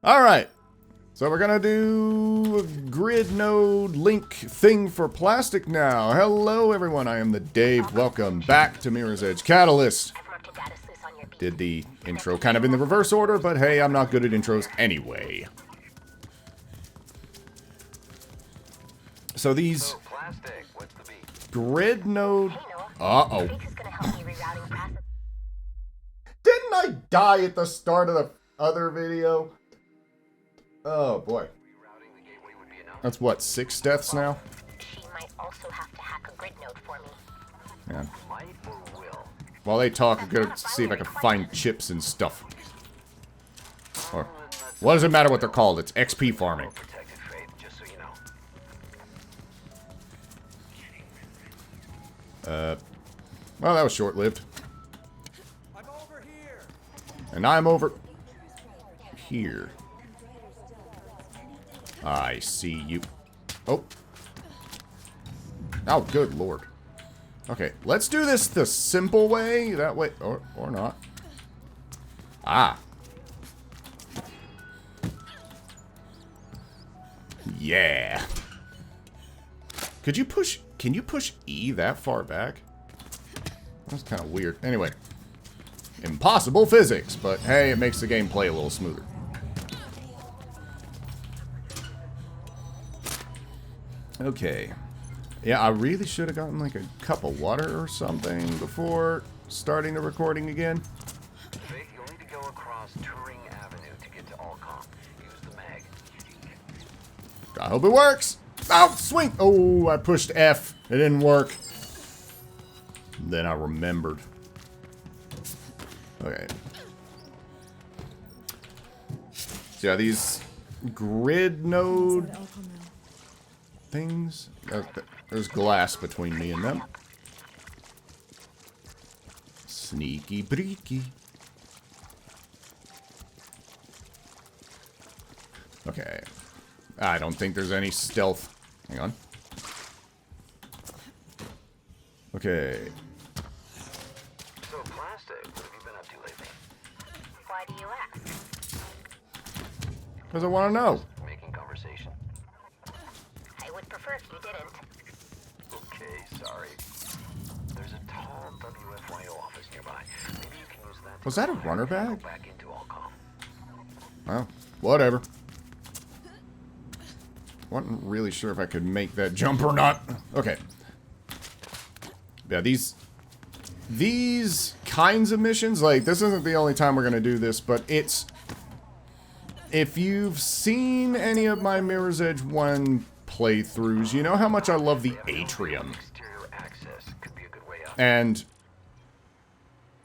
Alright, so we're gonna do a grid node link thing for plastic now. Hello everyone, I am the Dave. Welcome back to Mirror's Edge Catalyst. Did the intro kind of in the reverse order, but hey, I'm not good at intros anyway. So these grid node... Uh-oh. Didn't I die at the start of the other video? Oh boy. That's what, 6 deaths now? She might also have to hack a grid node for me. Yeah. While they talk, I'm gonna see if I can find chips and stuff. Or, what does it matter what they're called? It's XP farming. Well, that was short-lived. And I'm over here. I see you. Oh. Oh, good lord. Okay, let's do this the simple way. That way, or not. Ah. Yeah. Could you push, can you push E that far back? That's kind of weird. Anyway. Impossible physics, but hey, it makes the game play a little smoother. Okay. Yeah, I really should have gotten like a cup of water or something before starting the recording again. Faith, you'll need to go across Turing Avenue to get to Allcom. Use the mag. I hope it works. Oh, swing! Oh, I pushed F. It didn't work. Then I remembered. Okay. So yeah, these grid node things. There's glass between me and them. Sneaky breaky. Okay. I don't think there's any stealth. Hang on. Okay. So, Plastic, what have you been up to lately? Why do you ask? Because I want to know. Making conversation. I would prefer if you didn't. Okay, sorry. There's a tall WFYO office nearby. Maybe you can use that. Was that a runner bag? Go back into Allcom. Well, whatever. Wasn't really sure if I could make that jump or not. Okay. Yeah, these kinds of missions, like, this isn't the only time we're going to do this, but it's... If you've seen any of my Mirror's Edge 1 playthroughs, you know how much I love the atrium. Exterior access could be a good way out. And...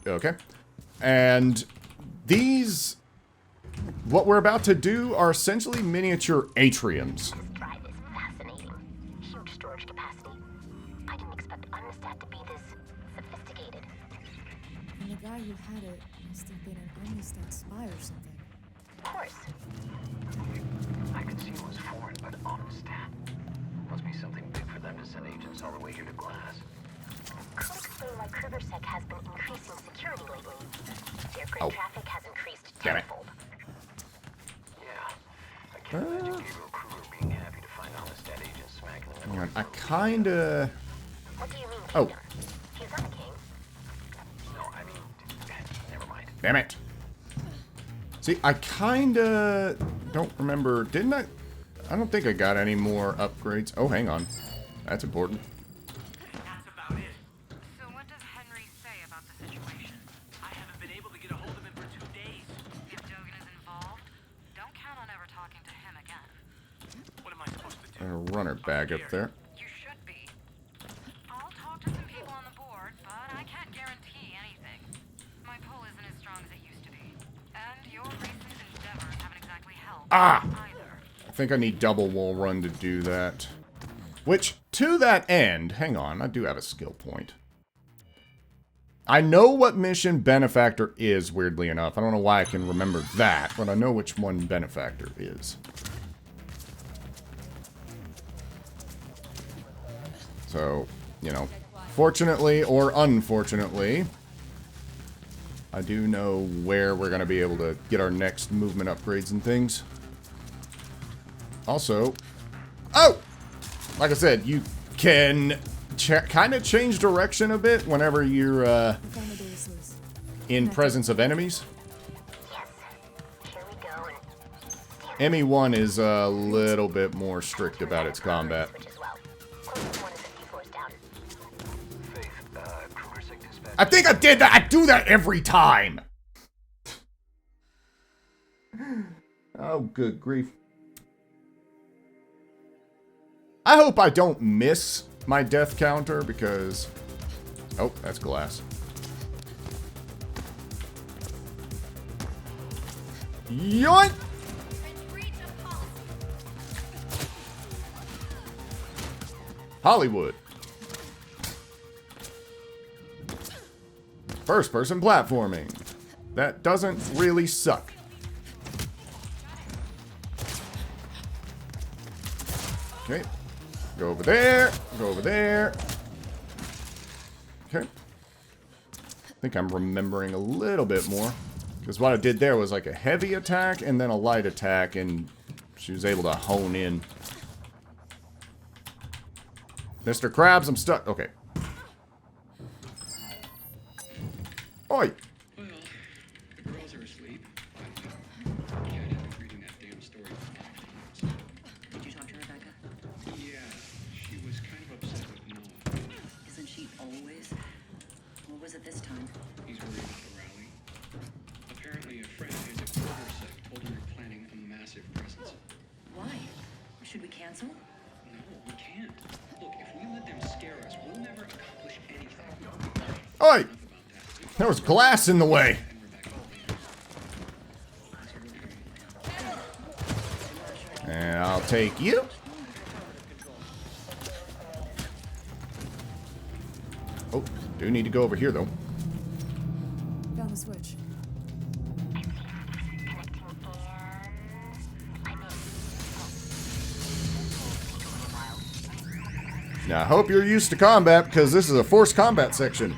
Okay. And these... What we're about to do are essentially miniature atriums. This drive is fascinating. Huge storage capacity. I didn't expect Amistad to be this sophisticated. And the guy who had it must have been an Amistad spy or something. Of course. I could see it was foreign, but Amistad. Must be something big for them to send agents all the way here to Glass. Could explain why KrugerSec has been increasing security lately. Their grid traffic has increased Damn it. tenfold. Yeah. I can't imagine Gabriel Kruger being happy to find Amistad agents smacking the Hang middle. on, I kinda... What do you mean, Oh. Kingdom? He's not a king. No, I mean, never mind. Damn it. See, I kinda don't remember. Didn't I? I don't think I got any more upgrades. Oh, hang on. That's important. That's about it. So what does Henry say about the situation? I haven't been able to get a hold of him for 2 days. If Dogan is involved, don't count on ever talking to him again. What am I supposed to do? A runner bag up there. You should be. I'll talk to some people on the board, but I can't guarantee anything. My pull isn't as strong as it used to be. And your recent endeavors haven't exactly helped either. I think I need double wall run to do that. Which, to that end, hang on, I do have a skill point. I know what mission Benefactor is, weirdly enough. I don't know why I can remember that, but I know which one Benefactor is. So, you know, fortunately or unfortunately, I do know where we're going to be able to get our next movement upgrades and things. Also, oh! Like I said, you can kind of change direction a bit whenever you're in presence of enemies. Yes. Here we go. And ME1 is a little bit more strict about its combat. switch as well. Closest one is a few floors down. Faith, Kruger Sig dispatch. I think I did that. I do that every time. Oh, good grief. I hope I don't miss my death counter because... Oh, that's glass. Yoink! Hollywood. First-person platforming. That doesn't really suck. Okay. Go over there. Go over there. Okay. I think I'm remembering a little bit more. Because what I did there was like a heavy attack and then a light attack, and she was able to hone in. Mr. Krabs, I'm stuck. Okay. Oi! Well, the girls are asleep. Yeah, I didn't like reading that damn story for 5 minutes. Did you talk to Rebecca? Yeah, she was kind of upset with Noah. Isn't she always? What was it this time? He's worried about the rally. Apparently, a friend who's a quarter sec told him we're planning a massive presence. Why? Should we cancel? No, we can't. Look, if we let them scare us, we'll never accomplish anything. Oi! Enough about that. There was glass in the way. And Rebecca will be in. So, And I'll take you. Oh, do need to go over here, though. Found the switch. Now, I hope you're used to combat, because this is a forced combat section.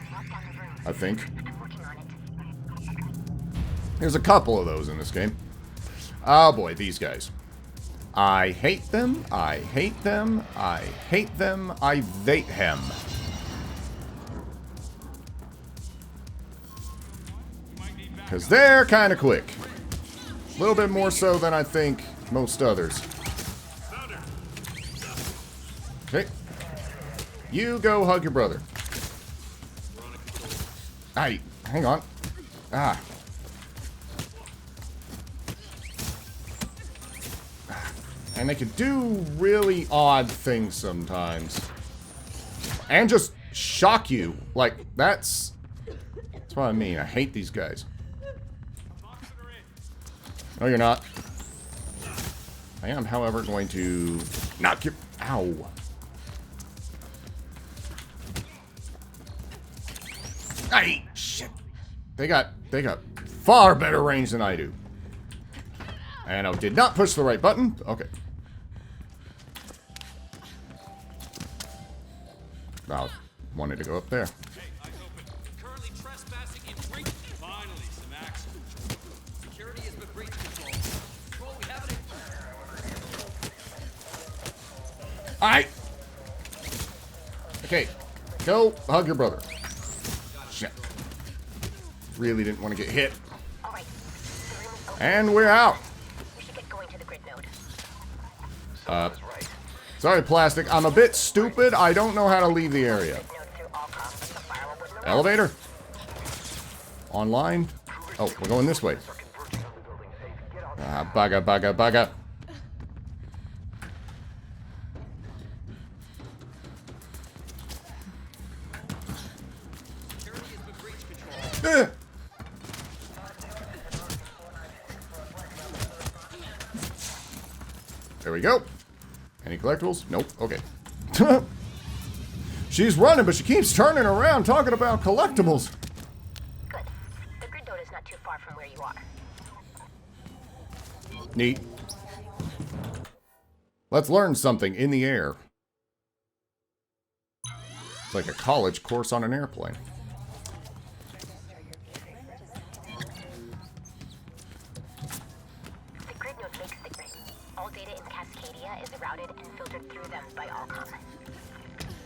I think. There's a couple of those in this game. Oh boy, these guys. I hate them. I hate them. I hate them. I hate him. Because they're kind of quick. A little bit more so than I think most others. Okay. You go hug your brother. Hey, hang on. Ah. And they can do really odd things sometimes. And just shock you. Like, that's what I mean. I hate these guys. No, you're not. I am, however, going to knock you... Ow. Hey, shit. They got far better range than I do. And I did not push the right button. Okay. I wanted to go up there. Currently trespassing in breach. Finally, some action. Security has been breach control. Control, we have it. Alright. Okay. Go hug your brother. Shit. Really didn't want to get hit. All right. The room is open. And we're out. We should get going to the grid node. Someone was right. Sorry, Plastic. I'm a bit stupid. I don't know how to leave the area. Node through all comms. The firewall was removed. Elevator. Online. Oh, we're going this way. Are converging on the building. Faith, get on. Ah, bugger, bugger, bugger. Security has been breach control. Eh. There we go. Any collectibles? Nope. Okay. She's running, but she keeps turning around talking about collectibles. Good. The grid node is not too far from where you are. Neat. Let's learn something in the air. It's like a college course on an airplane. All data in Cascadia is routed and filtered through them by Allcom.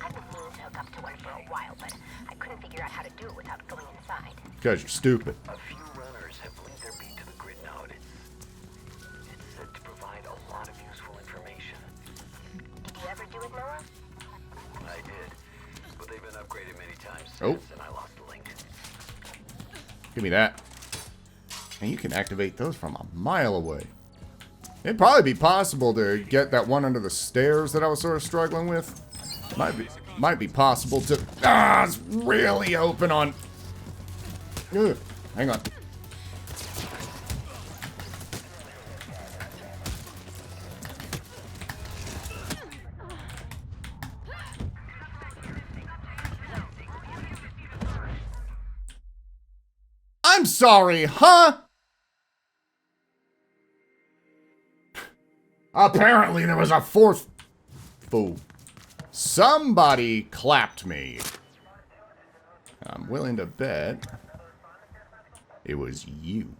I've been meaning to hook up to one for a while, but I couldn't figure out how to do it without going inside. Because you're stupid. A few runners have linked their beat to the grid node. It's said to provide a lot of useful information. Did you ever do it, Noah? I did, but they've been upgraded many times Oh. since, and I lost the link. Give me that. And you can activate those from a mile away. It'd probably be possible to get that one under the stairs that I was sort of struggling with. Might be possible to... Ah, it's really open on... Ugh, hang on. I'm sorry, huh? Apparently there was a fourth fool. Somebody clapped me. I'm willing to bet it was you.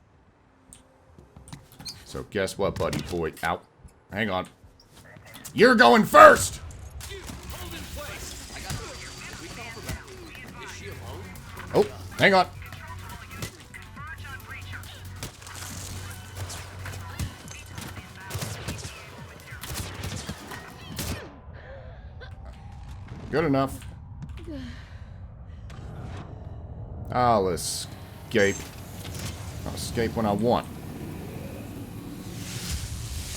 So guess what, buddy boy? Out. Hang on. You're going first! Hold in place. I got we talk about. Is she alone? Oh, hang on. Good enough. I'll escape. I'll escape when I want.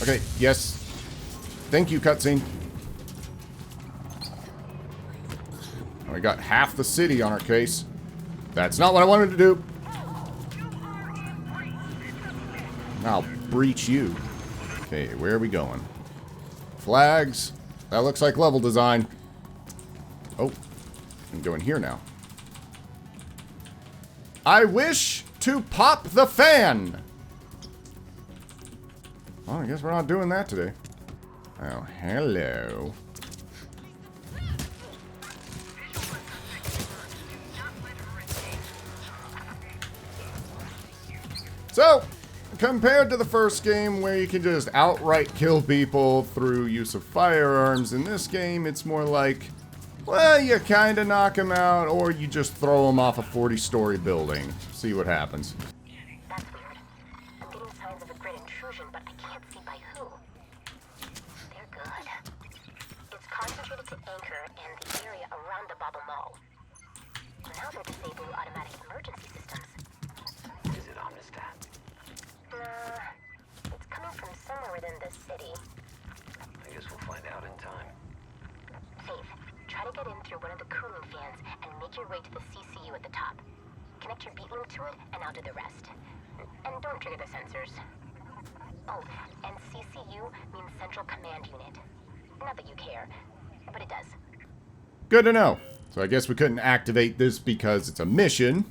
Okay, yes. Thank you, cutscene. We got half the city on our case. That's not what I wanted to do. I'll breach you. Okay, where are we going? Flags. That looks like level design. Oh, I'm going here now. I wish to pop the fan. Well, I guess we're not doing that today. Oh, hello. So, compared to the first game where you can just outright kill people through use of firearms, in this game it's more like, well, you kind of knock them out, or you just throw them off a 40-story building. See what happens. That's weird. I'm getting signs of a grid intrusion, but I can't see by who. They're good. It's concentrated to Anchor and the area around the Bobble Mall. Now they're disabling automatic emergency systems. Is it Omnistat? It's coming from somewhere within the city. I guess we'll find out in time. Faith, try to get in through one of the cooling fans and make your way to the CCU at the top. Connect your beat link to it, and I'll do the rest. And don't trigger the sensors. Oh, and CCU means Central Command Unit. Not that you care, but it does. Good to know. So I guess we couldn't activate this because it's a mission.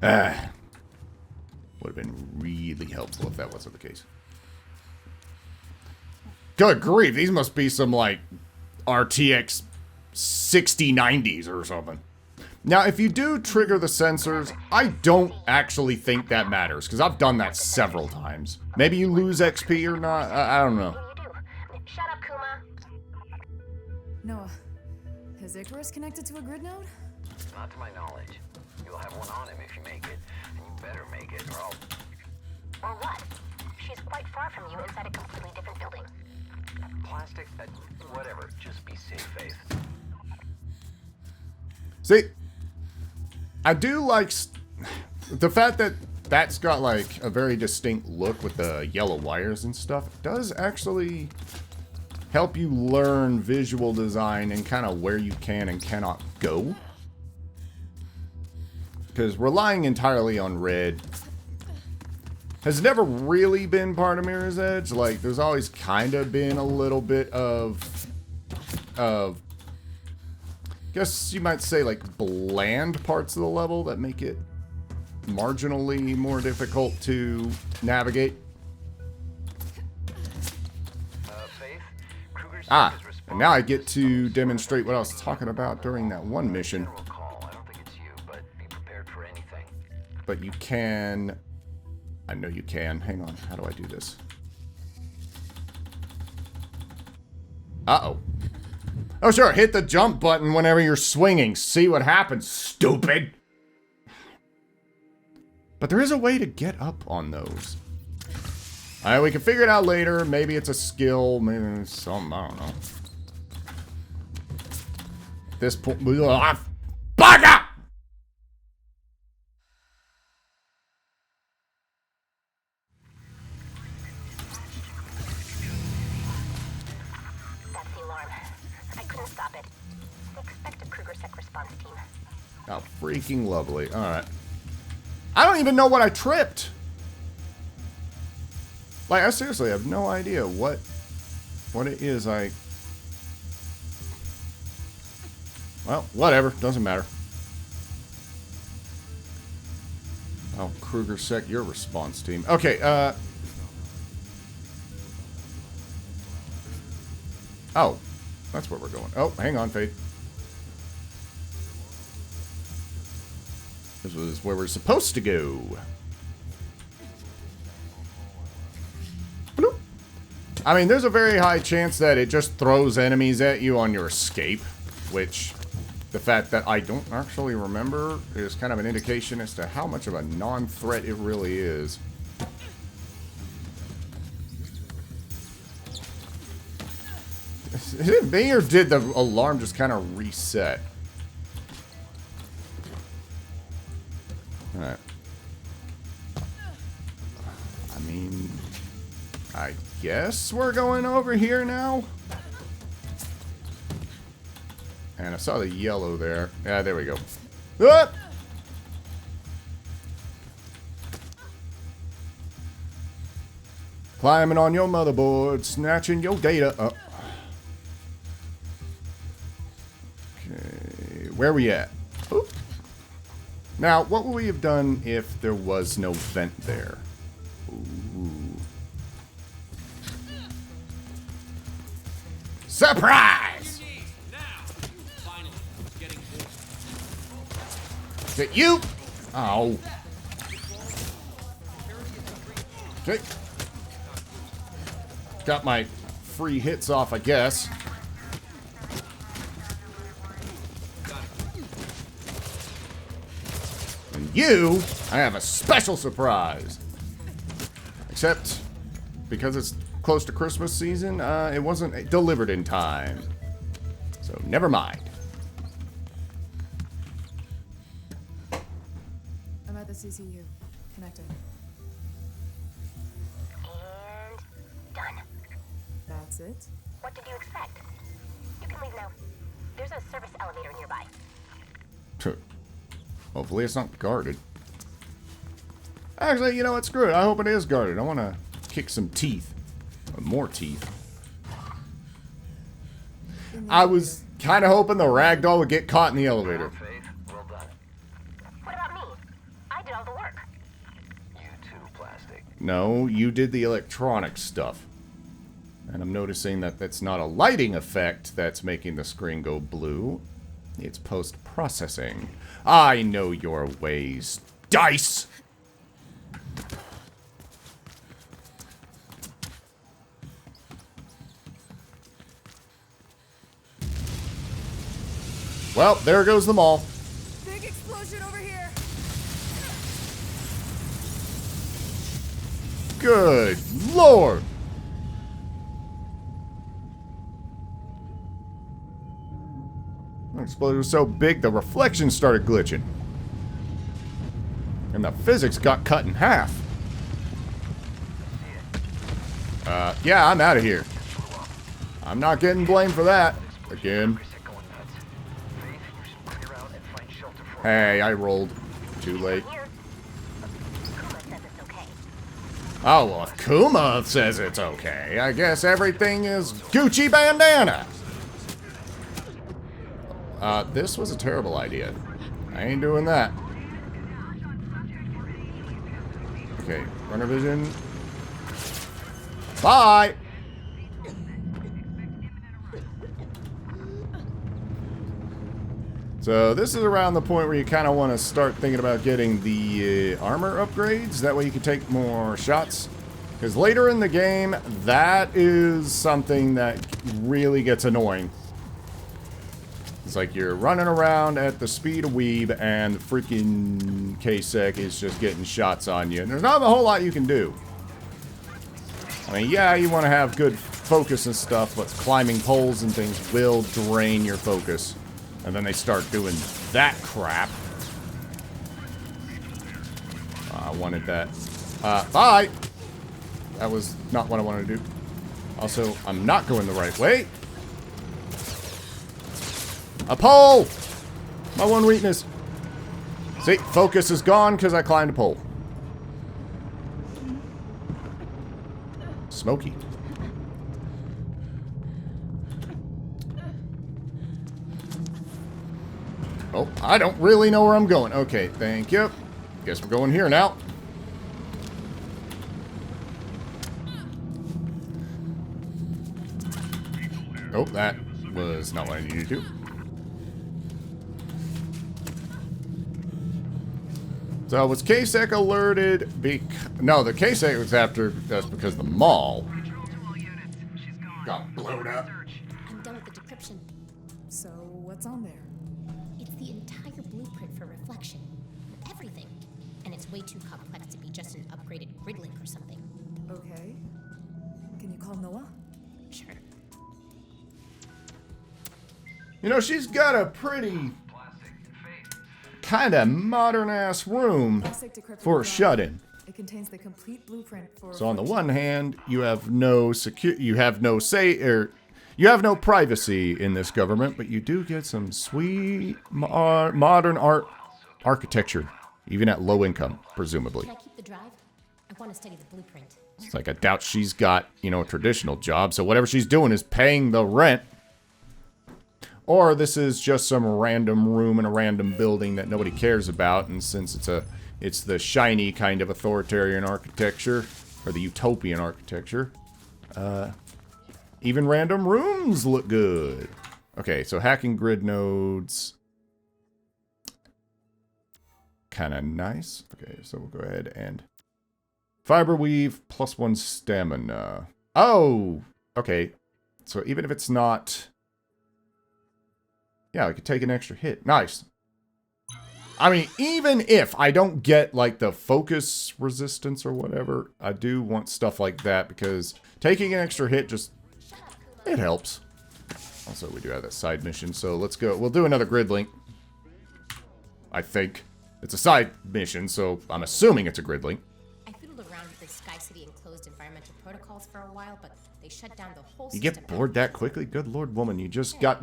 Would have been really helpful if that wasn't the case. Good grief, these must be some, like, RTX 6090s or something. Now, if you do trigger the sensors, I don't actually think that matters, because I've done that several times. Maybe you lose XP or not, I don't know. What do you do? Shut up, Kuma. Noah, is Icarus connected to a grid node? Not to my knowledge. You'll have one on him if you make it, and you better make it, or I'll... Or what? She's quite far from you inside a completely different building. Plastic, whatever. Just be safe, Faith. See, I do like the fact that that's got like a very distinct look with the yellow wires and stuff. It does actually help you learn visual design and kind of where you can and cannot go. Because relying entirely on red has never really been part of Mirror's Edge. Like, there's always kind of been a little bit of I guess you might say, like, bland parts of the level that make it marginally more difficult to navigate. Faith, Kruger's Ah, and now I get to demonstrate what I was talking about during that one mission. General call. I don't think it's you, but be prepared for anything. But you can... I know you can. Hang on. How do I do this? Uh-oh. Oh, sure. Hit the jump button whenever you're swinging. See what happens, stupid. But there is a way to get up on those. Alright, we can figure it out later. Maybe it's a skill. Maybe it's something. I don't know. At this point... Bugger! That's the alarm. I couldn't stop it. Expect a Kruger-Sec response team. Oh, freaking lovely. Alright. I don't even know what I tripped. Like, I seriously have no idea what it is I... Well, whatever. Doesn't matter. Oh, Kruger-Sec, your response team. Okay, oh, that's where we're going. Oh, hang on, Faith. This was where we're supposed to go. Bloop. I mean, there's a very high chance that it just throws enemies at you on your escape, which the fact that I don't actually remember is kind of an indication as to how much of a non-threat it really is. Is it me or did the alarm just kind of reset? Alright. I mean, I guess we're going over here now? And I saw the yellow there. Yeah, there we go. Ah! Climbing on your motherboard, snatching your data up. Okay, where we at? Oop. Now, what would we have done if there was no vent there? Ooh. Surprise! Is it you? Oh. Okay. Got my free hits off, I guess. And you, I have a special surprise. Except, because it's close to Christmas season, it wasn't delivered in time. So, never mind. I'm at the CCU. Connecting. And done. That's it? What did you expect? You can leave now. There's a service elevator nearby. Hopefully it's not guarded. Actually, you know what? Screw it. I hope it is guarded. I want to kick some teeth. Or more teeth. I was kind of hoping the ragdoll would get caught in the elevator. Faith, well done. What about me? I did all the work. You too, Plastic. No, you did the electronic stuff. And I'm noticing that that's not a lighting effect that's making the screen go blue. It's post-processing. I know your ways, Dice! Well, there goes the mall. Big explosion over here! Good Lord! The explosion was so big, the reflection started glitching. And the physics got cut in half. Yeah, I'm out of here. I'm not getting blamed for that. Again. Hey, I rolled. Too late. Here. Kuma says it's okay. Oh, well, if Kuma says it's okay, I guess everything is Gucci bandana. This was a terrible idea. I ain't doing that. Okay, runner vision. Bye! So this is around the point where you kind of want to start thinking about getting the armor upgrades. That way you can take more shots. Because later in the game, that is something that really gets annoying. It's like you're running around at the speed of weeb and the freaking K-Sec is just getting shots on you. And there's not a whole lot you can do. I mean, yeah, you want to have good focus and stuff, but climbing poles and things will drain your focus. And then they start doing that crap. I wanted that. Bye! That was not what I wanted to do. Also, I'm not going the right way. A pole! My one weakness. See, focus is gone because I climbed a pole. Smoky. Oh, I don't really know where I'm going. Okay, thank you. Guess we're going here now. Oh, that was not what I needed to do. So was K-Sec alerted? No, the K-Sec was after us because the mall got blown up. I'm done with the decryption. So, what's on there? It's the entire blueprint for reflection. Everything. And it's way too complex to be just an upgraded grid link or something. Okay. Can you call Noah? Sure. You know, she's got a pretty kind of modern-ass room Plastic decrypted for a drive. shut-in. It contains the complete blueprint for. So on the one hand, you have no you have no privacy in this government, but you do get some sweet modern architecture, even at low income, presumably. Can I keep the drive? I want to study the blueprint. It's like I doubt she's got, you know, a traditional job, so whatever she's doing is paying the rent. Or this is just some random room in a random building that nobody cares about, and since it's the shiny kind of authoritarian architecture, or the utopian architecture, even random rooms look good. Okay, so hacking grid nodes. Kind of nice. Okay, so we'll go ahead and... Fiber weave, +1 stamina. Oh! Okay. So even if it's not... Yeah, I could take an extra hit. Nice. I mean, even if I don't get, like, the focus resistance or whatever, I do want stuff like that, because taking an extra hit just... It helps. Also, we do have that side mission, so let's go. We'll do another grid link. I think. It's a side mission, so I'm assuming it's a grid link. I fiddled around with the Sky City enclosed environmental protocols for a while, but they shut down the whole You system. get bored that quickly? Good Lord, woman, you just got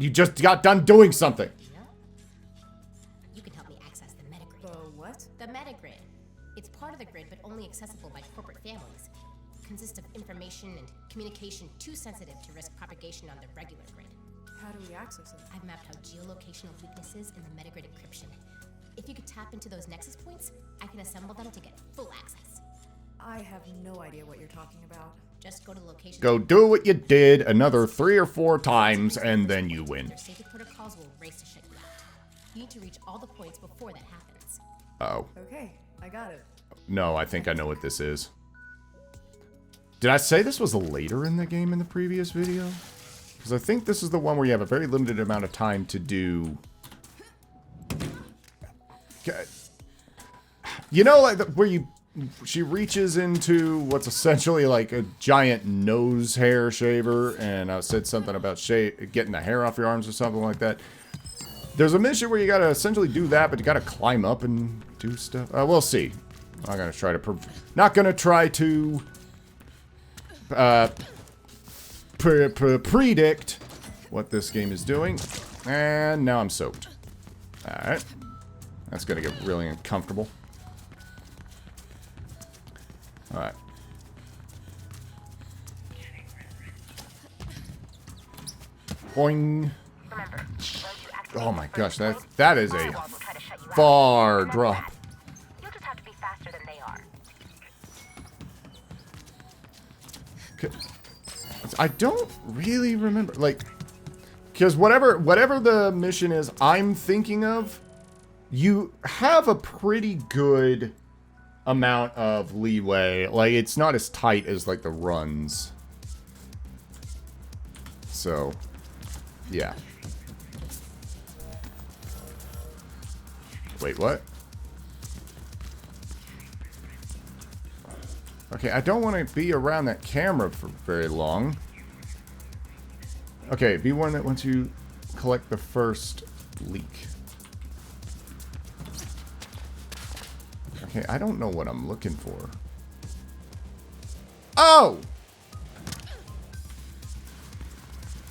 done doing something. Yeah? You can help me access the metagrid. The what? The metagrid. It's part of the grid, but only accessible by corporate families. Consists of information and communication too sensitive to risk propagation on the regular grid. How do we access it? I've mapped out geolocational weaknesses in the metagrid encryption. If you could tap into those nexus points, I can assemble them to get full access. I have no idea what you're talking about. Just go to the location. Go do what you did another 3 or 4 times, and then you win. Their safety protocols will race to shut you out. You need to reach all the points before that happens. Oh. Okay, I got it. No, I think I know what this is. Did I say this was later in the game in the previous video? Because I think this is the one where you have a very limited amount of time to do... You know, like, where she reaches into what's essentially like a giant nose hair shaver, and I said something about getting the hair off your arms or something like that. There's a mission where you gotta essentially do that, but you gotta climb up and do stuff. We'll see. I'm gonna try to... Not gonna try to... predict what this game is doing. And now I'm soaked. Alright. That's gonna get really uncomfortable. Alright. Boing. Oh my gosh, that is a far drop. You'll just have to be faster than they are. Okay. I don't really remember, like, because whatever the mission is I'm thinking of, you have a pretty good amount of leeway. Like, it's not as tight as, like, the runs. So, yeah. Wait, what? Okay, I don't want to be around that camera for very long. Okay, be warned that once you collect the first leak. Okay, I don't know what I'm looking for. Oh!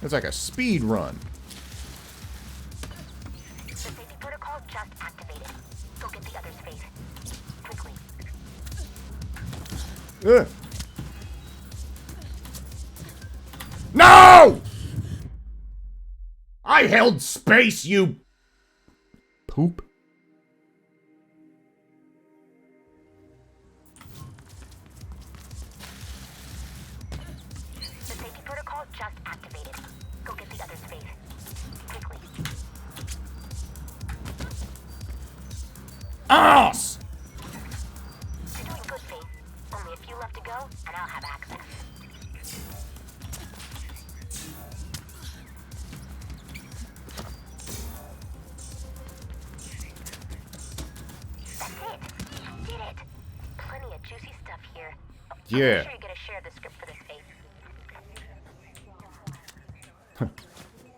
It's like a speed run. The safety protocol just activated. Go get the other's face. Quickly. Ugh. No! I held space, you poop. The safety protocol just activated. Go get the other's face. Quickly. Ass! You're doing good, Faith. Only a few left to go, and I'll have access. That's it. You did it. Plenty of juicy stuff here. Yeah. I'm sure you get a share of the script for this, Faith.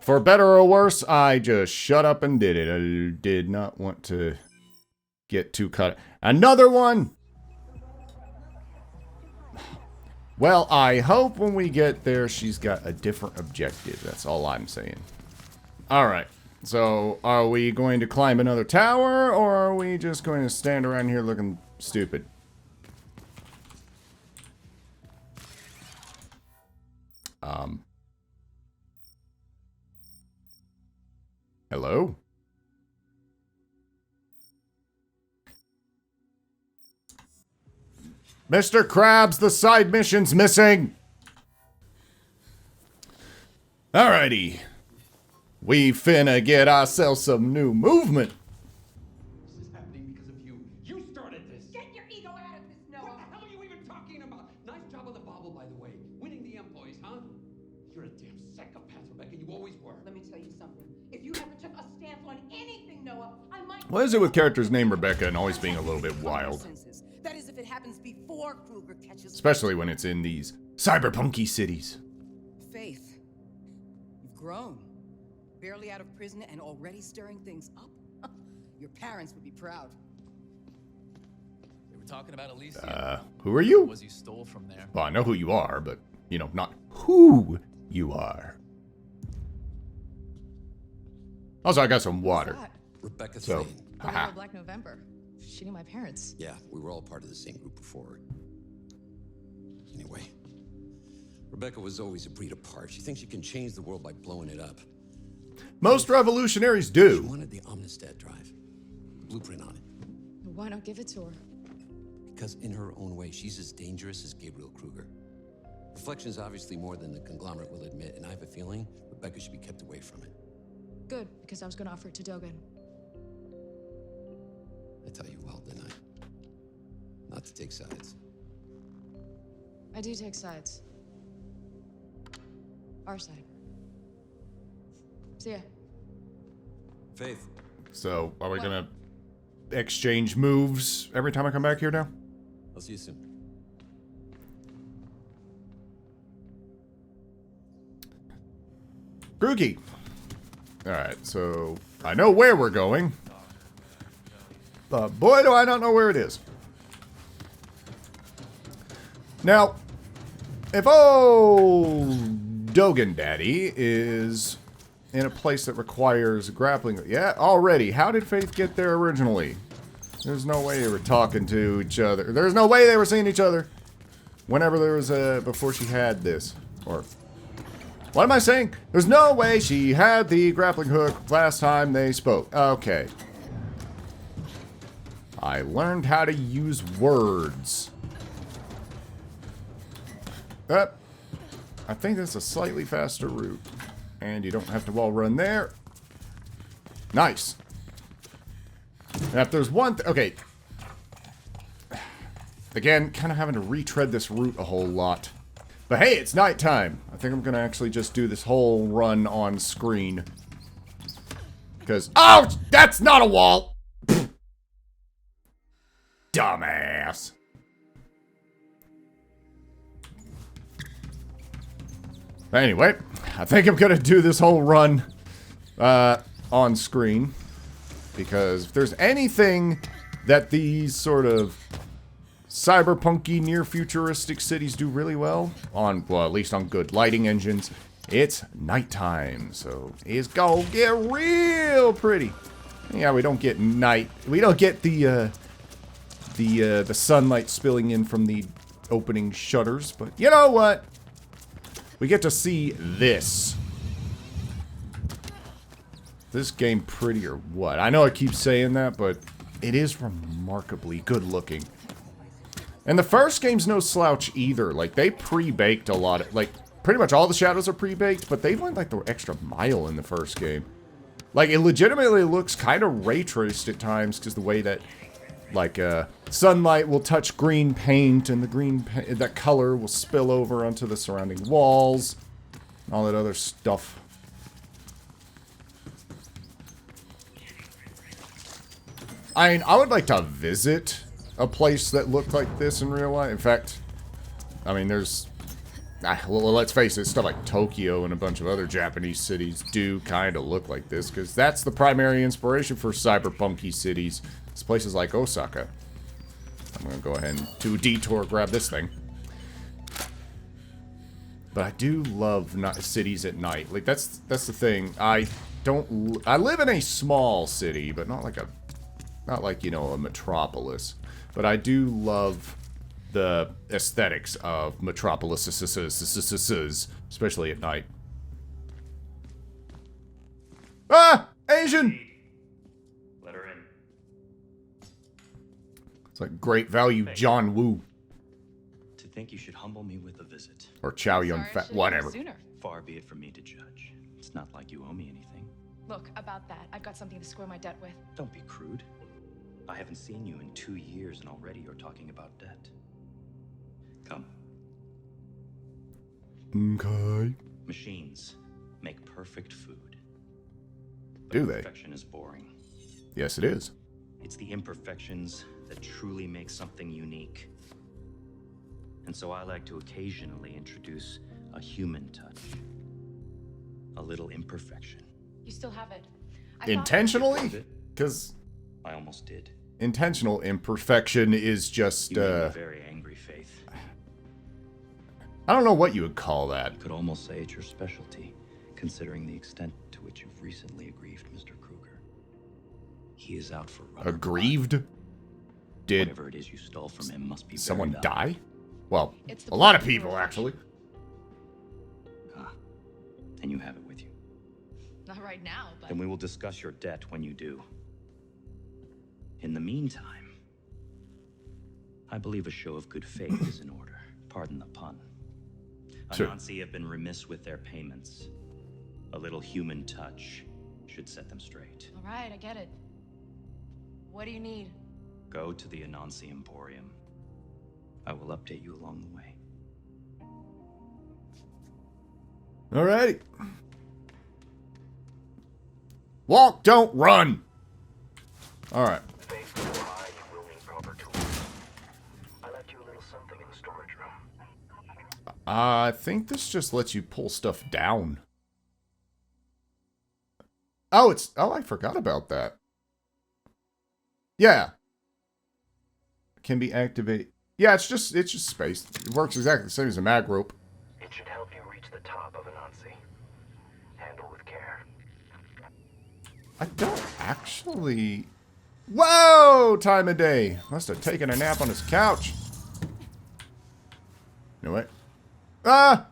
For better or worse, I just shut up and did it. I did not want to get too cut. Another one! Well, I hope when we get there, she's got a different objective. That's all I'm saying. Alright. So, are we going to climb another tower, or are we just going to stand around here looking stupid? Hello? Mr. Krabs, the side mission's missing! Alrighty. We finna get ourselves some new movement. This is happening because of you. You started this. Get your ego out of this, Noah. What the hell are you even talking about? Nice job on the bobble, by the way. Winning the employees, huh? You're a damn psychopath, Rebecca. You always were. Let me tell you something. If you ever took a stance on anything, Noah, I might... What is it with characters named Rebecca and always being a little bit wild? That is if it happens before Kruger catches... Especially when it's in these cyberpunky cities. Faith, you've grown. Barely out of prison and already stirring things up. Your parents would be proud. They were talking about Alicia. Who are you? Was you stole from there? Well, I know who you are, but, you know, not who you are. Also, I got some water. Rebecca So, Thane. haha. Black November. She knew my parents. Yeah, we were all part of the same group before. Anyway, Rebecca was always a breed apart. She thinks she can change the world by blowing it up. Most revolutionaries She do. wanted the Omnistat drive, the blueprint on it. Why not give it to her? Because in her own way, she's as dangerous as Gabriel Kruger. Reflection's obviously more than the conglomerate will admit, and I have a feeling Rebecca should be kept away from it. Good, because I was going to offer it to Dogan. I tell you well, didn't I? Not to take sides. I do take sides. Our side. See ya. Faith. So, are we gonna exchange moves every time I come back here now? I'll see you soon. Grooky. Alright, so I know where we're going. But boy, do I not know where it is. Now, if old Dogan Daddy is in a place that requires grappling... Yeah, already. How did Faith get there originally? There's no way they were talking to each other. There's no way they were seeing each other whenever there was a... before she had this. Or... what am I saying? There's no way she had the grappling hook last time they spoke. Okay. I learned how to use words. I think that's a slightly faster route. And you don't have to wall run there. Nice. And if there's one... okay. Again, kind of having to retread this route a whole lot. But hey, it's nighttime. I think I'm going to actually just do this whole run on screen. Because, oh, that's not a wall! Dumbass. Anyway, I think I'm going to do this whole run on screen. Because if there's anything that these sort of cyberpunky, near-futuristic cities do really well, well, at least on good lighting engines, it's nighttime. So it's gonna get real pretty. Yeah, we don't get the sunlight spilling in from the opening shutters, but you know what? We get to see this. This game pretty or what? I know I keep saying that, but it is remarkably good looking. And the first game's no slouch either. Like, they pre-baked a lot of, like, pretty much all the shadows are pre-baked, but they went like the extra mile in the first game. Like, it legitimately looks kind of ray traced at times, because the way that, like, sunlight will touch green paint, and that color will spill over onto the surrounding walls, and all that other stuff. I mean, I would like to visit a place that looked like this in real life. In fact, I mean, there's... well, let's face it, stuff like Tokyo and a bunch of other Japanese cities do kind of look like this, because that's the primary inspiration for cyberpunky cities. It's places like Osaka. I'm going to go ahead and do a detour, grab this thing. But I do love cities at night. Like, that's the thing. I live in a small city, but not like, you know, a metropolis. But I do love the aesthetics of metropolises, especially at night. Ah! Asian! Let her in. It's like great value John Woo. To think you should humble me with a visit. Or Chow Yun Fat, whatever. Far be it from me to judge. It's not like you owe me anything. Look, about that, I've got something to square my debt with. Don't be crude. I haven't seen you in 2 years, and already you're talking about debt. Come. Okay. Machines make perfect food. But Do they? Perfection is boring. Yes, it is. It's the imperfections that truly make something unique. And so I like to occasionally introduce a human touch. A little imperfection. You still have it. Intentionally? Because I almost did. Intentional imperfection is just, You made me very angry, Faith. I don't know what you would call that. You could almost say it's your specialty, considering the extent to which you've recently aggrieved Mr. Kruger. He is out for rubber. Aggrieved? Did whatever it is you stole from him must be someone very die? Well, a lot of people, actually. Ah, and you have it with you. Not right now, but... Then we will discuss your debt when you do. In the meantime, I believe a show of good faith is in order. Pardon the pun. Sure. Anansi have been remiss with their payments. A little human touch should set them straight. All right, I get it. What do you need? Go to the Anansi Emporium. I will update you along the way. Alrighty. Walk, don't run! Alright. I think this just lets you pull stuff down. Oh, I forgot about that. Yeah. Can be activated. Yeah, it's just space. It works exactly the same as a mag rope. It should help you reach the top of Anansi. Handle with care. I don't actually... Whoa! Time of day. Must have taken a nap on his couch. You know what? Ah!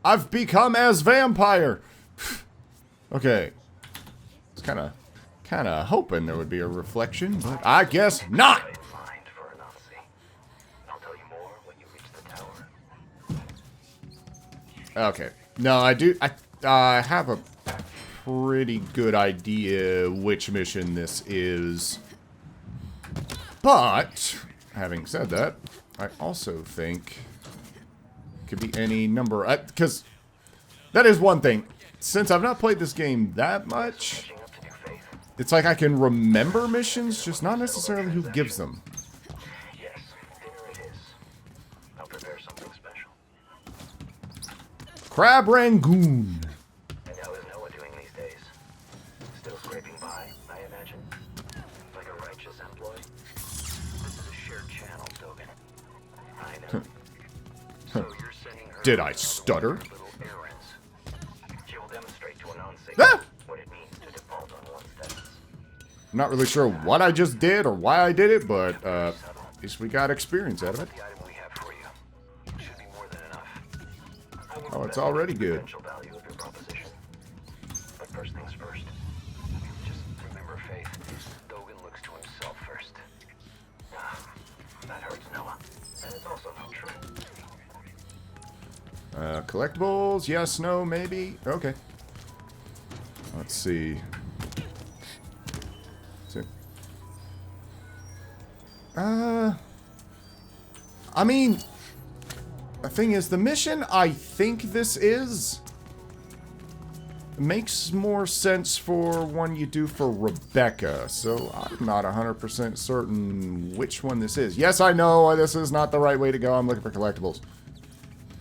I've become as vampire. Okay. It's kind of hoping there would be a reflection, but I guess not. Okay. No, I have a pretty good idea which mission this is. But having said that, I also think it could be any number. Because that is one thing. Since I've not played this game that much, it's like I can remember missions, just not necessarily who gives them. Yes, dinner it is. I'll prepare something special. Crab Rangoon. And how is Noah doing these days? Still scraping by, I imagine? Like a righteous employee? This is a shared channel, Dogan. I know. So you're sending her... Did I stutter? little errands. She will demonstrate to a non-safe what it means to default on one's debts. I'm not really sure what I just did or why I did it, but at least we got experience out of it. The item we have for you should be more than enough. Oh, it's already good. Potential value of your proposition. But first things first. Just remember, Faith. Dogan looks to himself first. That hurts Noah. And it's also not true. Collectibles? Yes, no, maybe? Okay. Let's see. I mean, the thing is, the mission I think this is makes more sense for one you do for Rebecca, so I'm not 100% certain which one this is. Yes, I know this is not the right way to go. I'm looking for collectibles.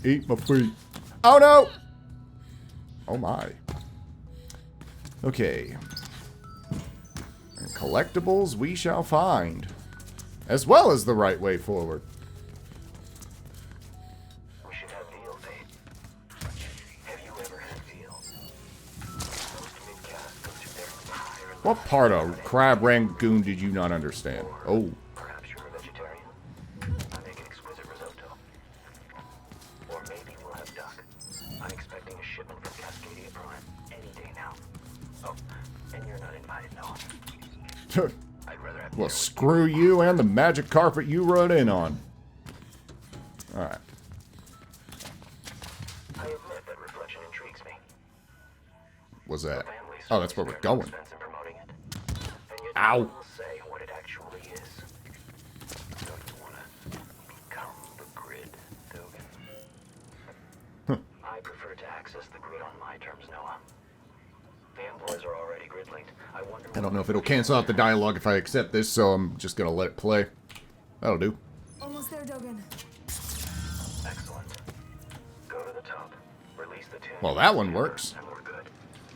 Eat my feet. Oh, no! Oh, my. Okay. And collectibles we shall find. As well as the right way forward. We should have veal, Faith. Have you ever had veal? Most mid-cast go through their entire What part of Crab Rangoon did you not understand? Oh. Perhaps you're a vegetarian. I make an exquisite risotto. Or maybe we'll have duck. I'm expecting a shipment from Cascadia Prime any day now. Oh, and you're not invited, no. I'd rather have Well, screw you and the magic carpet you rode in on. Alright. I admit that reflection intrigues me. What's that? Oh, that's where we're going. Expense in promoting it. And yet Ow. no one will say what it actually is. Don't you want to become the grid, Dogan? I prefer to access the grid on my terms, Noah. The employees are already grid linked. I don't know if it'll cancel out the dialogue if I accept this, so I'm just gonna let it play. That'll do. Almost there, Dogan. Excellent. Go to the top. Release the tune. Well, that one works. And we're good.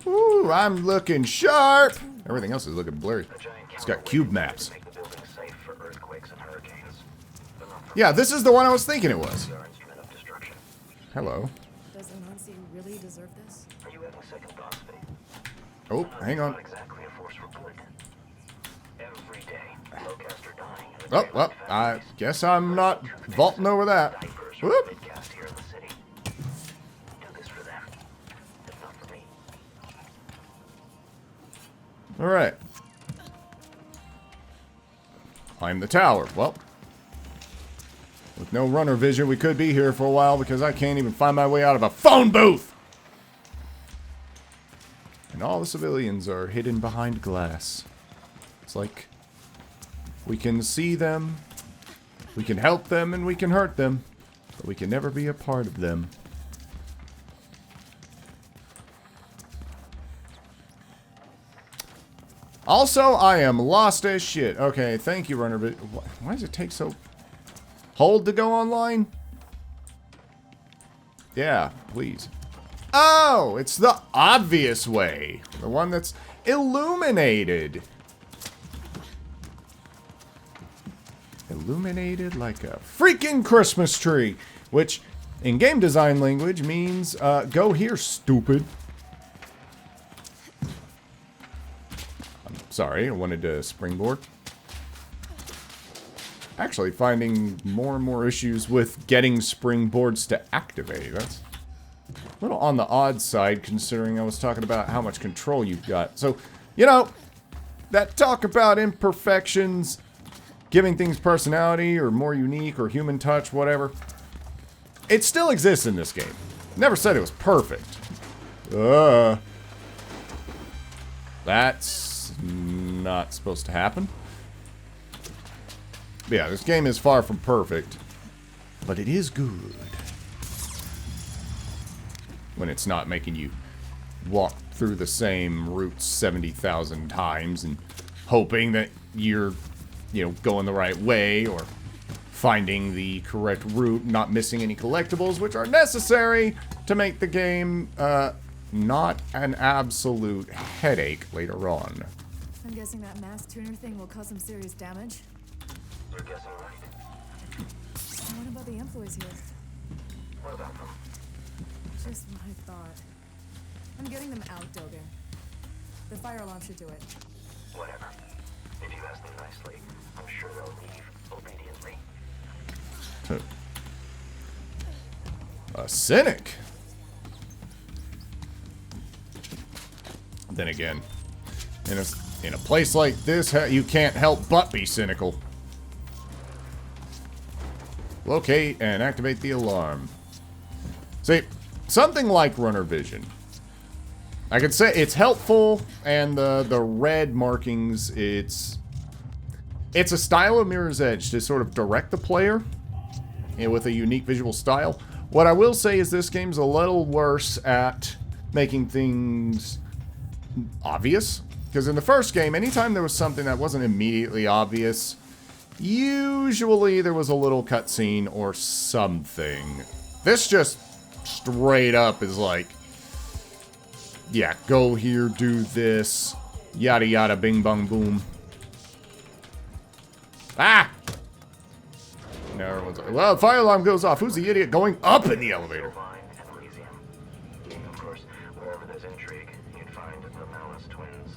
Ooh, I'm looking sharp! Everything else is looking blurry. It's got cube maps. Make the building safe for earthquakes and hurricanes. But not for Yeah, this is the one I was thinking it was. our instrument of destruction. Hello. Does Anansi really deserve this? Are you having second thoughts, Faith? Oh, hang on. Not exactly a force for good. Every day, Lowcast are dying. and Oh, the well, I guess I'm not vaulting over that. diapers are Whoop. midcast here in the city. Do this for them, if not for me. Alright. Climb the tower. Well, with no runner vision, we could be here for a while because I can't even find my way out of a phone booth! And all the civilians are hidden behind glass. It's like we can see them, we can help them, and we can hurt them, but we can never be a part of them. Also, I am lost as shit. Okay, thank you, runner. But why does it take so... Hold to go online? Yeah, please. Oh, it's the obvious way. The one that's illuminated. Illuminated like a freaking Christmas tree. Which, in game design language, means, go here, stupid. I'm sorry, I wanted to springboard. Actually, finding more and more issues with getting springboards to activate. That's a little on the odd side, considering I was talking about how much control you've got. So, you know, that talk about imperfections, giving things personality, or more unique, or human touch, whatever. It still exists in this game. Never said it was perfect. That's not supposed to happen. yeah, this game is far from perfect, but it is good. When it's not making you walk through the same route 70,000 times and hoping that you're, you know, going the right way or finding the correct route, not missing any collectibles, which are necessary to make the game not an absolute headache later on. I'm guessing that mass tuner thing will cause some serious damage. You're guessing right. What about the employees here? What about them? Just what I thought. I'm getting them out, Dogan. The fire alarm should do it. Whatever. If you ask them nicely, I'm sure they'll leave obediently. A cynic. Then again, in a place like this, you can't help but be cynical. Locate and activate the alarm. See, something like runner vision. I could say it's helpful, and the red markings, it's a style of Mirror's Edge to sort of direct the player with a unique visual style. What I will say is this game's a little worse at making things obvious. Because in the first game, anytime there was something that wasn't immediately obvious, usually there was a little cutscene or something. This just straight up is like, yeah, go here, do this, yada yada, bing bong boom. Ah! Now everyone's like, well, the fire alarm goes off. Who's the idiot going up in the elevator? Of course, wherever there's intrigue, you'd find the Malice twins.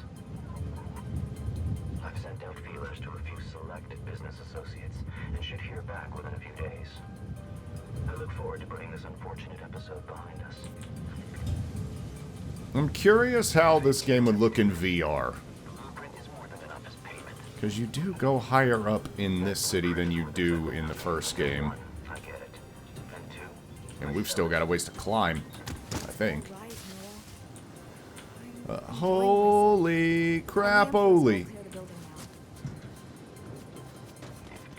I've sent out feelers to a few select business associates and should hear back within a few days. I look forward to putting this unfortunate episode behind us. I'm curious how this game would look in VR. Because you do go higher up in this city than you do in the first game. And we've still got a ways to climb, I think. Holy crap-oly.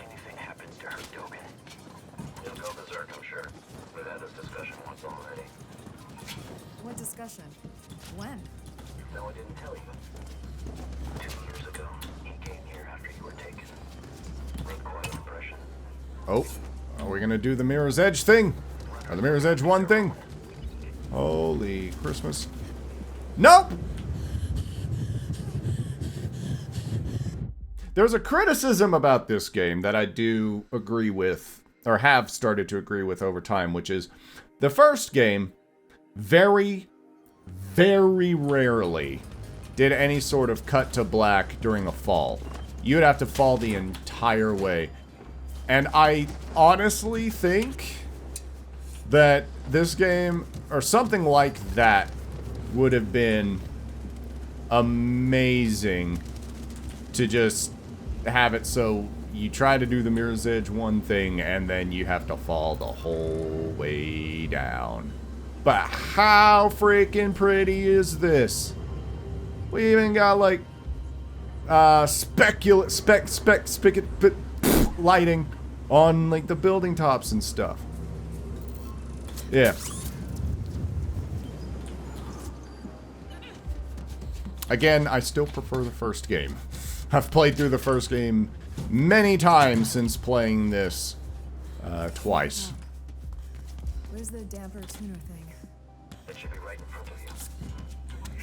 Anything happens to her, Dogan, you'll go berserk, I'm sure. We've had this discussion once already. What discussion? When? No, I didn't tell you. 2 years ago, he came here after you were taken. Made quite an impression. Oh, are we gonna do the Mirror's Edge thing? Or the Mirror's Edge 1 thing? Holy Christmas. Nope! There's a criticism about this game that I do agree with, or have started to agree with over time, which is the first game very, very rarely did any sort of cut to black during a fall. You'd have to fall the entire way. And I honestly think that this game, or something like that, would have been amazing to just have it so you try to do the Mirror's Edge 1 thing and then you have to fall the whole way down. But how freaking pretty is this? We even got like lighting on like the building tops and stuff. Yeah. Again, I still prefer the first game. I've played through the first game many times since playing this twice. Where's the damper tuner thing? It should be right in front of you.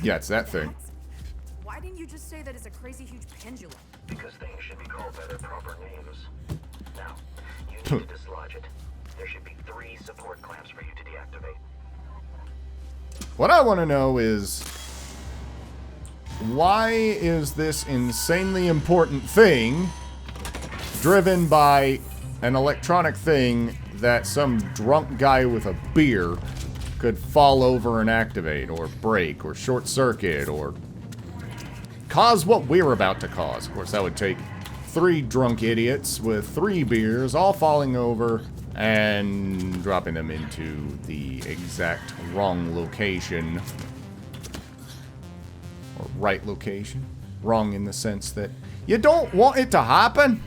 Yeah, it's that thing. Why didn't you just say that it's a crazy huge pendulum? Because things should be called by their proper names. Now, you need to dislodge it. There should be 3 support clamps for you to deactivate. What I want to know is, why is this insanely important thing driven by an electronic thing that some drunk guy with a beer could fall over and activate, or break, or short circuit, or cause what we're about to cause? Of course, that would take 3 drunk idiots with 3 beers all falling over and dropping them into the exact wrong location. Or right location. Wrong in the sense that you don't want it to happen.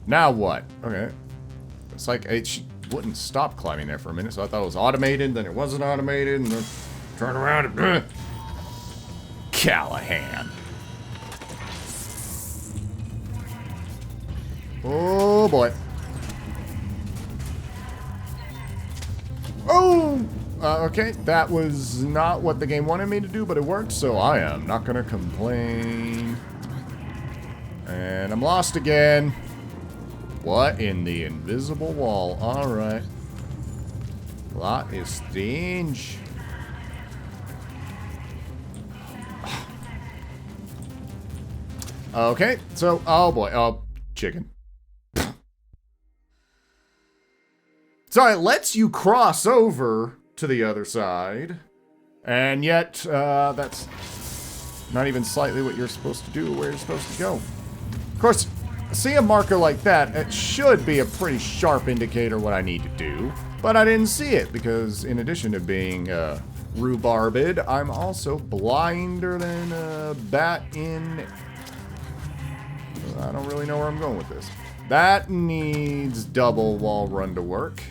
Now what? Okay. It's like she wouldn't stop climbing there for a minute, so I thought it was automated, then it wasn't automated, and then turn around and... Callahan. Oh, boy. Oh! Okay, that was not what the game wanted me to do, but it worked, so I am not gonna complain. And I'm lost again. What in the invisible wall? Alright. That is strange. Okay, so, oh boy, oh, chicken. So it lets you cross over to the other side, and yet, that's not even slightly what you're supposed to do, where you're supposed to go. Of course, see a marker like that, it should be a pretty sharp indicator what I need to do, but I didn't see it, because in addition to being, rhubarbid, I'm also blinder than a bat in... I don't really know where I'm going with this. That needs double wall run to work.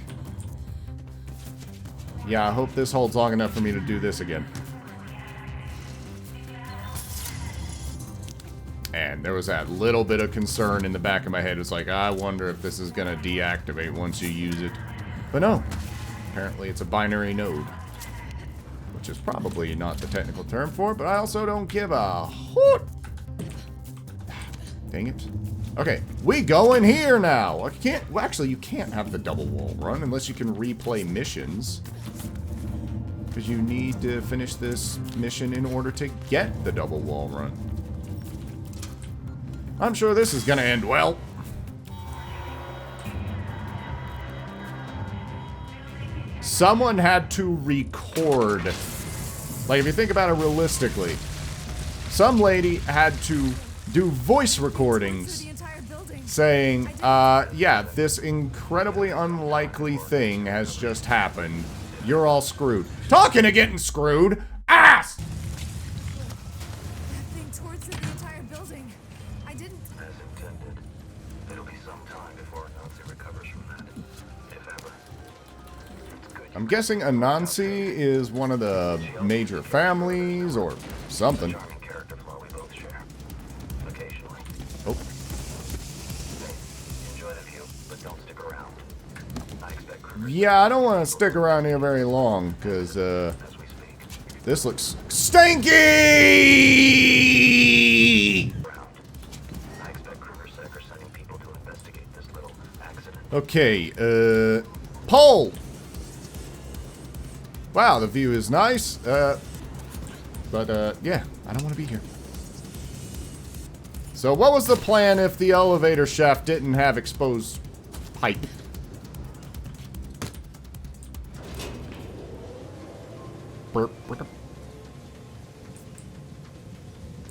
Yeah, I hope this holds long enough for me to do this again. And there was that little bit of concern in the back of my head. It's like, I wonder if this is going to deactivate once you use it. But no. Apparently it's a binary node. Which is probably not the technical term for it, but I also don't give a hoot. Dang it. Okay, we go in here now. I can't, well, actually, you can't have the double wall run unless you can replay missions. Because you need to finish this mission in order to get the double wall run. I'm sure this is going to end well. Someone had to record. Like, if you think about it realistically, some lady had to do voice recordings saying, yeah, this incredibly unlikely thing has just happened. You're all screwed. Talking of getting screwed, ass! That thing towards the entire building. I didn't... As intended. It'll be some time before Anansi recovers from that. If ever. It's good. I'm guessing Anansi is one of the major families or something. Charming character flaw we both share. Occasionally. Oh. Enjoy the view, but don't stick around. I expect crew. Yeah, I don't want to stick around here very long, because, this looks stinky! I expect Kruger-Sec are sending people to investigate this little accident. Okay, pole! Wow, the view is nice, but, yeah, I don't want to be here. So what was the plan if the elevator shaft didn't have exposed pipe?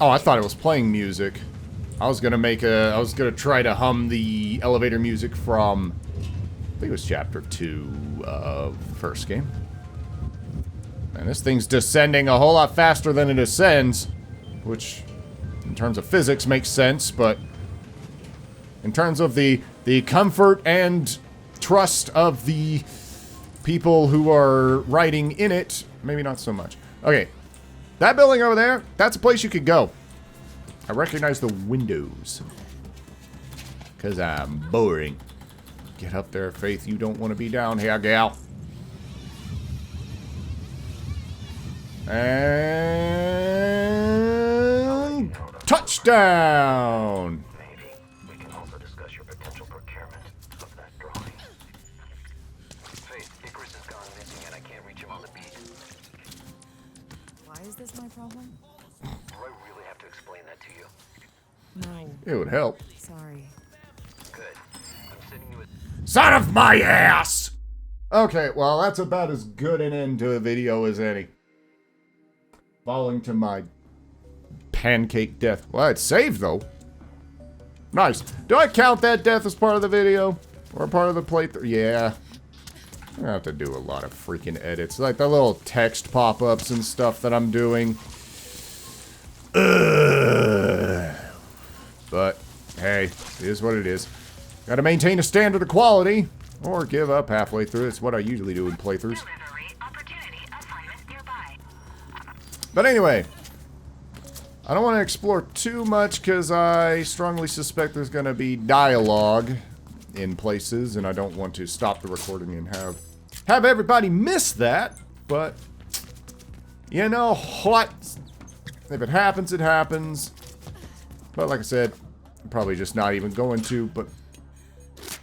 Oh, I thought it was playing music. I was gonna try to hum the elevator music from, I think it was chapter 2 of the first game. And this thing's descending a whole lot faster than it ascends, which, in terms of physics, makes sense, but in terms of the comfort and trust of the people who are riding in it, maybe not so much. Okay, that building over there, that's a place you could go. I recognize the windows. Because I'm boring. Get up there, Faith. You don't want to be down here, gal. And... touchdown! Maybe we can also discuss your potential procurement of that drawing. Faith, Icarus has gone missing and I can't reach him on the beat. Why is this my problem? Do I really have to explain that to you? No. It would help. Sorry. Good. I'm sending you a... Son of my ass! Okay, well, that's about as good an end to a video as any. Falling to my pancake death. Well, it's saved, though. Nice. Do I count that death as part of the video? Or part of the playthrough? Yeah. I'm gonna have to do a lot of freaking edits. Like the little text pop-ups and stuff that I'm doing. Ugh. But, hey, it is what it is. Gotta maintain a standard of quality, or give up halfway through. It's what I usually do in playthroughs. But anyway, I don't want to explore too much because I strongly suspect there's going to be dialogue in places, and I don't want to stop the recording and have everybody miss that. But you know what? If it happens, it happens. But like I said, I'm probably just not even going to. But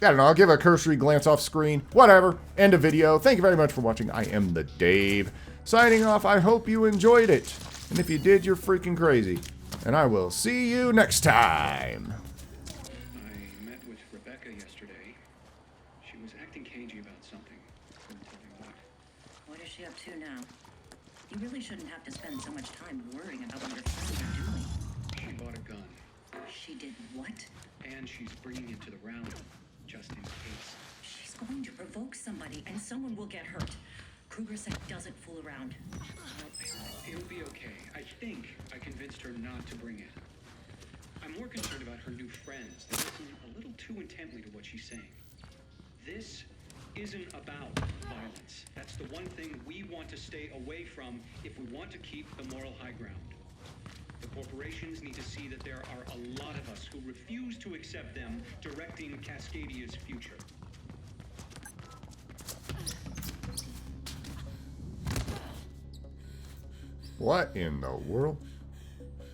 I don't know. I'll give a cursory glance off screen. Whatever. End of video. Thank you very much for watching. I am the Dave. Signing off. I hope you enjoyed it. And if you did, you're freaking crazy. And I will see you next time. I met with Rebecca yesterday. She was acting cagey about something. Couldn't tell me what. What is she up to now? You really shouldn't have to spend so much time worrying about what your friends are doing. She bought a gun. She did what? And she's bringing it to the round, just in case. She's going to provoke somebody, and someone will get hurt. Kruger said doesn't fool around. It'll be okay. I think I convinced her not to bring it. I'm more concerned about her new friends that listen a little too intently to what she's saying. This isn't about violence. That's the one thing we want to stay away from if we want to keep the moral high ground. The corporations need to see that there are a lot of us who refuse to accept them directing Cascadia's future. What in the world?